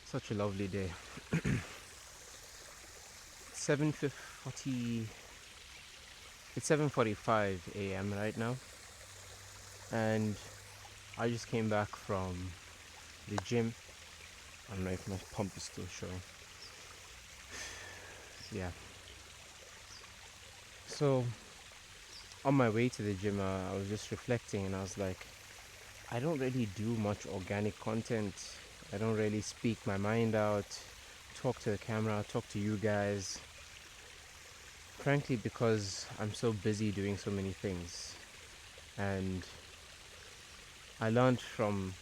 Such a lovely day. 7:40. It's 7:45 a.m. right now, and I just came back from the gym. I don't know if my pump is still showing. Yeah. So on my way to the gym, I was just reflecting, and I was like, I don't really do much organic content. I don't really speak my mind out, talk to the camera, talk to you guys. Frankly, because I'm so busy doing so many things. And I learned from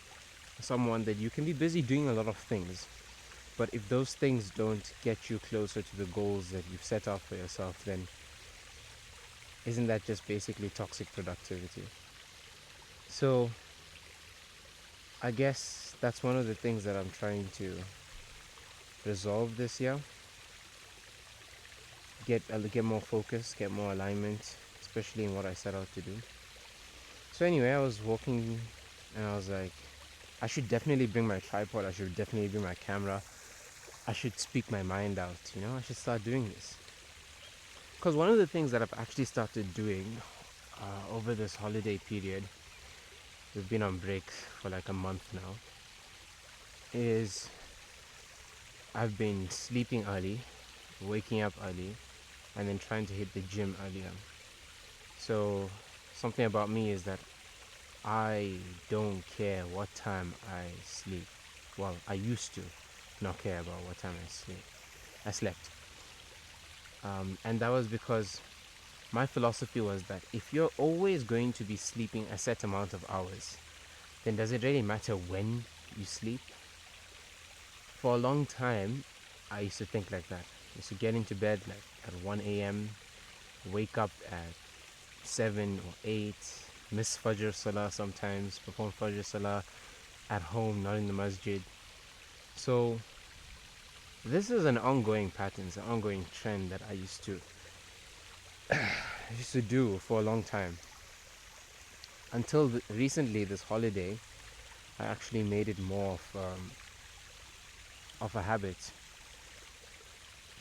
someone that you can be busy doing a lot of things, but if those things don't get you closer to the goals that you've set out for yourself, then isn't that just basically toxic productivity? So I guess that's one of the things that I'm trying to resolve this year. Get more focus, get more alignment, especially in what I set out to do. So anyway, I was walking and I was like, I should definitely bring my tripod, I should definitely bring my camera, I should speak my mind out, I should start doing this. Because one of the things that I've actually started doing over this holiday period, we've been on break for like a month now, is I've been sleeping early, waking up early, and then trying to hit the gym earlier. So something about me is that I don't care what time I sleep. Well, I used to not care about what time I slept. And that was because my philosophy was that if you're always going to be sleeping a set amount of hours, then does it really matter when you sleep? For a long time, I used to think like that. I used to get into bed like at 1 a.m., wake up at 7 or 8, miss Fajr Salah sometimes, perform Fajr Salah at home, not in the masjid. So this is an ongoing pattern, it's an ongoing trend that I used to do for a long time. Until recently, this holiday, I actually made it more of a habit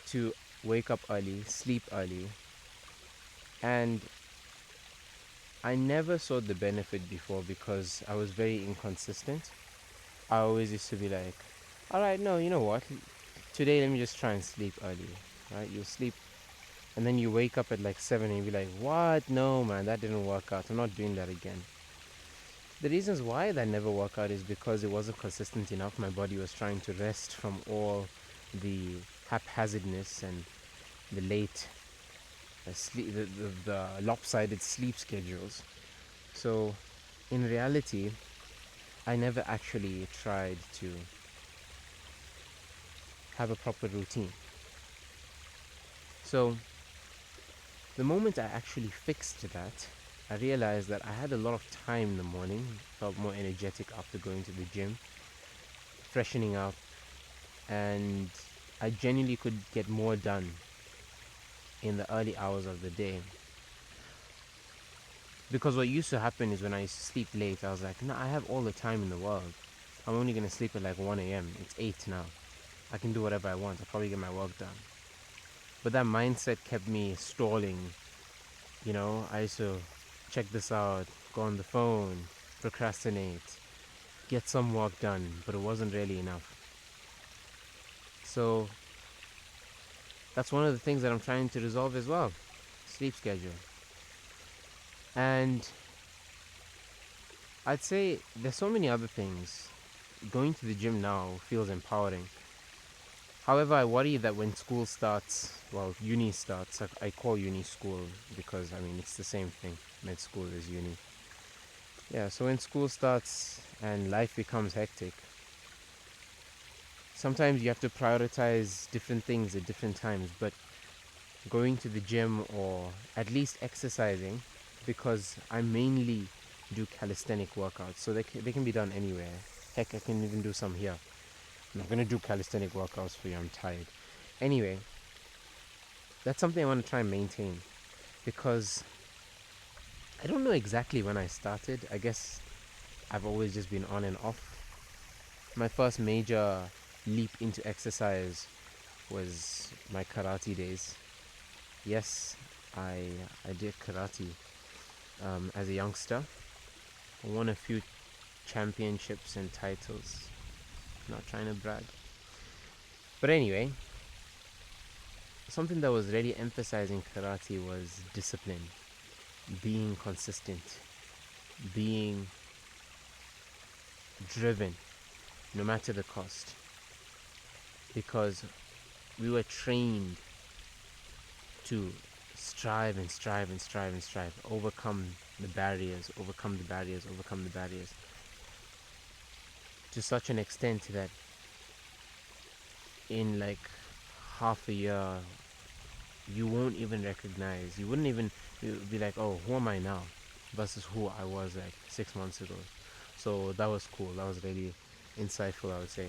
to wake up early, sleep early, and I never saw the benefit before because I was very inconsistent. I always used to be like, all right, no, you know what? Today, let me just try and sleep early, right? You'll sleep, and then you wake up at like 7 and you'll be like, what? No, man, that didn't work out. I'm not doing that again. The reasons why that never worked out is because it wasn't consistent enough. My body was trying to rest from all the haphazardness and the late the lopsided sleep schedules. So, in reality, I never actually tried to have a proper routine. So, the moment I actually fixed that, I realized that I had a lot of time in the morning, felt more energetic after going to the gym, freshening up, and I genuinely could get more done in the early hours of the day. Because what used to happen is when I used to sleep late, I was like, no, I have all the time in the world. I'm only going to sleep at like 1 a.m. It's 8 now. I can do whatever I want. I'll probably get my work done. But that mindset kept me stalling. I used to check this out, go on the phone, procrastinate, get some work done, but it wasn't really enough. So that's one of the things that I'm trying to resolve as well, sleep schedule. And I'd say there's so many other things. Going to the gym now feels empowering. However, I worry that when school starts, uni starts, I call uni school because, it's the same thing. Med school is uni. Yeah, so when school starts and life becomes hectic, sometimes you have to prioritize different things at different times, but going to the gym or at least exercising, because I mainly do calisthenic workouts, so they can be done anywhere. Heck, I can even do some here. I'm not going to do calisthenic workouts for you, I'm tired. Anyway, that's something I want to try and maintain because I don't know exactly when I started. I guess I've always just been on and off. My first major leap into exercise was my karate days. Yes, I I did karate as a youngster. I won a few championships and titles. Not trying to brag, but anyway, something that was really emphasizing karate was discipline, being consistent, being driven, no matter the cost. Because we were trained to strive and strive and strive and strive, overcome the barriers, overcome the barriers, overcome the barriers, to such an extent that in like half a year, you won't even recognize, you wouldn't even, you'll be like, oh, who am I now? Versus who I was like 6 months ago. So that was cool. That was really insightful, I would say.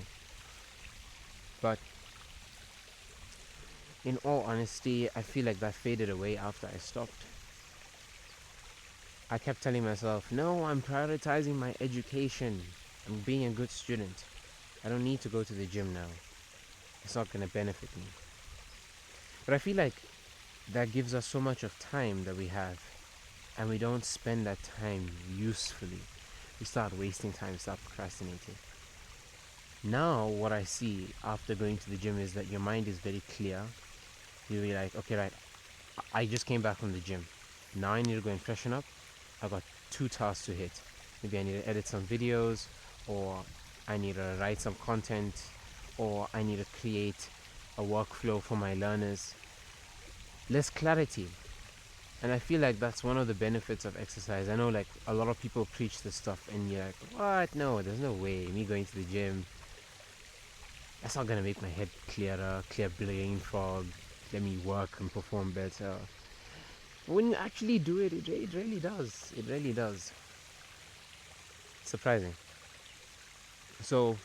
But in all honesty, I feel like that faded away after I stopped. I kept telling myself, no, I'm prioritizing my education. I'm being a good student. I don't need to go to the gym now. It's not going to benefit me. But I feel like that gives us so much of time that we have, and we don't spend that time usefully. We start wasting time, start procrastinating. Now, what I see after going to the gym is that your mind is very clear. You'll be like, okay, right, I just came back from the gym. Now I need to go and freshen up. I've got 2 tasks to hit. Maybe I need to edit some videos, or I need to write some content, or I need to create a workflow for my learners. Less clarity. And I feel like that's one of the benefits of exercise. I know like a lot of people preach this stuff and you're like, what? No, there's no way. Me going to the gym, that's not gonna make my head clearer, clear brain fog, let me work and perform better. When you actually do it, it really does. It really does. Surprising. So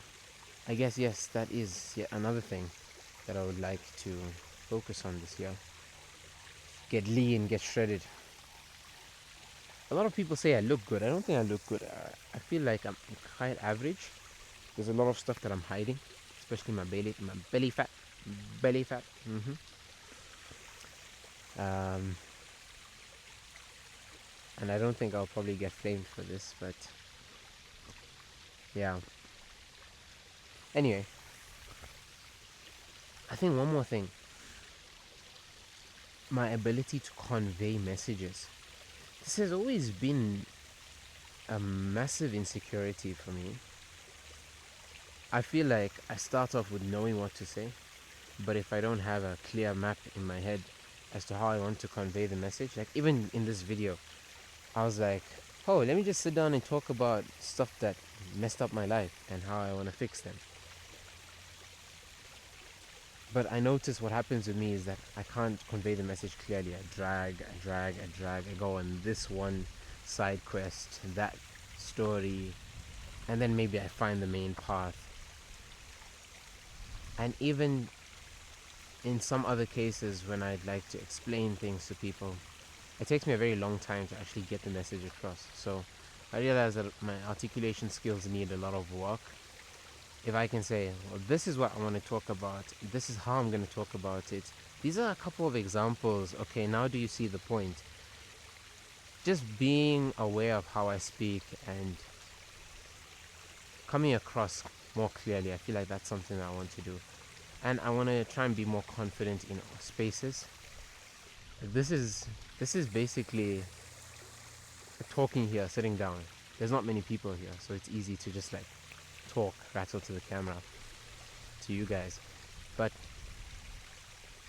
I guess yes, that is yet another thing that I would like to focus on this year. Get lean, get shredded. A lot of people say I look good. I don't think I look good. I feel like I'm quite average. There's a lot of stuff that I'm hiding, especially my belly fat, belly fat. Um, and I don't think I'll probably get flamed for this, but yeah. Anyway, I think one more thing. My ability to convey messages. This has always been a massive insecurity for me. I feel like I start off with knowing what to say, but if I don't have a clear map in my head as to how I want to convey the message, like even in this video, I was like, oh, let me just sit down and talk about stuff that messed up my life and how I want to fix them. But I notice what happens with me is that I can't convey the message clearly. I drag. I go on this one side quest, that story, and then maybe I find the main path. And even in some other cases, when I'd like to explain things to people, it takes me a very long time to actually get the message across. So I realize that my articulation skills need a lot of work. If I can say, well, this is what I want to talk about, this is how I'm going to talk about it, these are a couple of examples. Okay, now do you see the point? Just being aware of how I speak and coming across more clearly, I feel like that's something that I want to do. And I want to try and be more confident in spaces. This is basically talking here, sitting down. There's not many people here, so it's easy to just like talk, rattle to the camera, to you guys. But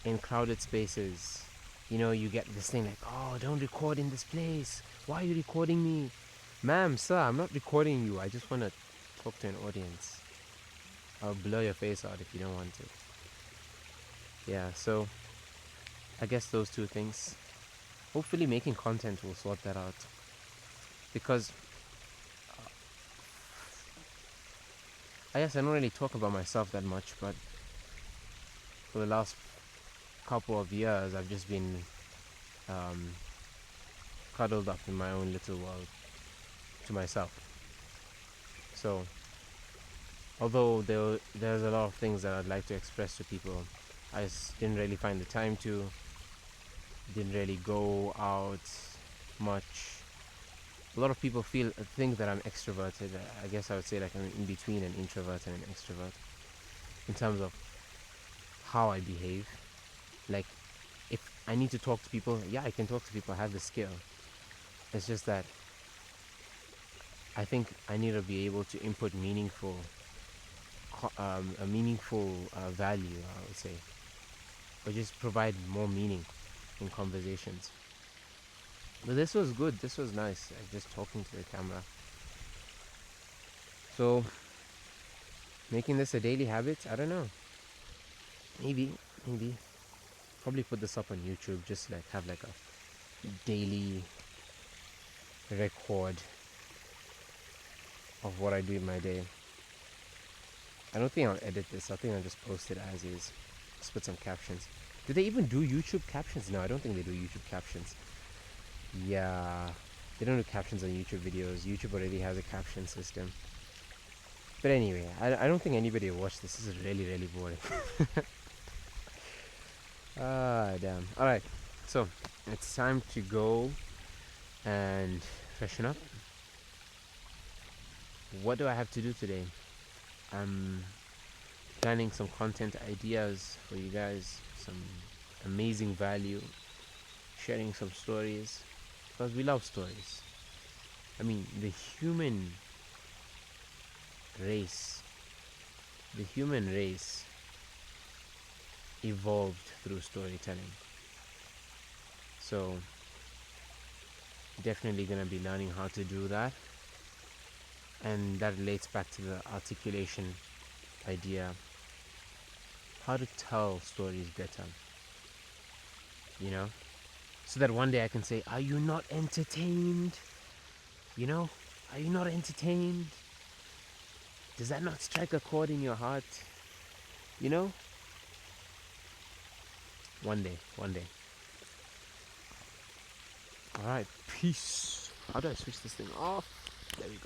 in crowded spaces, you get this thing like, oh, don't record in this place. Why are you recording me? Ma'am, sir, I'm not recording you. I just want to talk to an audience. I'll blur your face out if you don't want to. Yeah, so I guess those two things. Hopefully making content will sort that out. Because I guess I don't really talk about myself that much, but for the last couple of years I've just been cuddled up in my own little world to myself. So Although there's a lot of things that I'd like to express to people, I just didn't really find the time to. Didn't really go out much. A lot of people think that I'm extroverted. I guess I would say like I'm in between an introvert and an extrovert in terms of how I behave. Like if I need to talk to people, yeah, I can talk to people. I have the skill. It's just that I think I need to be able to input a meaningful value. I would say, or just provide more meaning in conversations. But this was good. This was nice. Like just talking to the camera. So making this a daily habit. I don't know. Maybe. Probably put this up on YouTube. Just like have like a daily record of what I do in my day. I don't think I'll edit this. I think I'll just post it as is. Just put some captions. Do they even do YouTube captions? No, I don't think they do YouTube captions. Yeah, they don't do captions on YouTube videos. YouTube already has a caption system. But anyway, I don't think anybody will watch this. This is really, really boring. Ah, damn. Alright, so it's time to go and freshen up. What do I have to do today? I'm planning some content ideas for you guys, some amazing value, sharing some stories, because we love stories. I mean, race, the human race evolved through storytelling. So, definitely gonna be learning how to do that. And that relates back to the articulation idea. How to tell stories better, you know? So that one day I can say, are you not entertained? You know? Are you not entertained? Does that not strike a chord in your heart? You know? One day, one day. Alright, peace. How do I switch this thing off? There we go.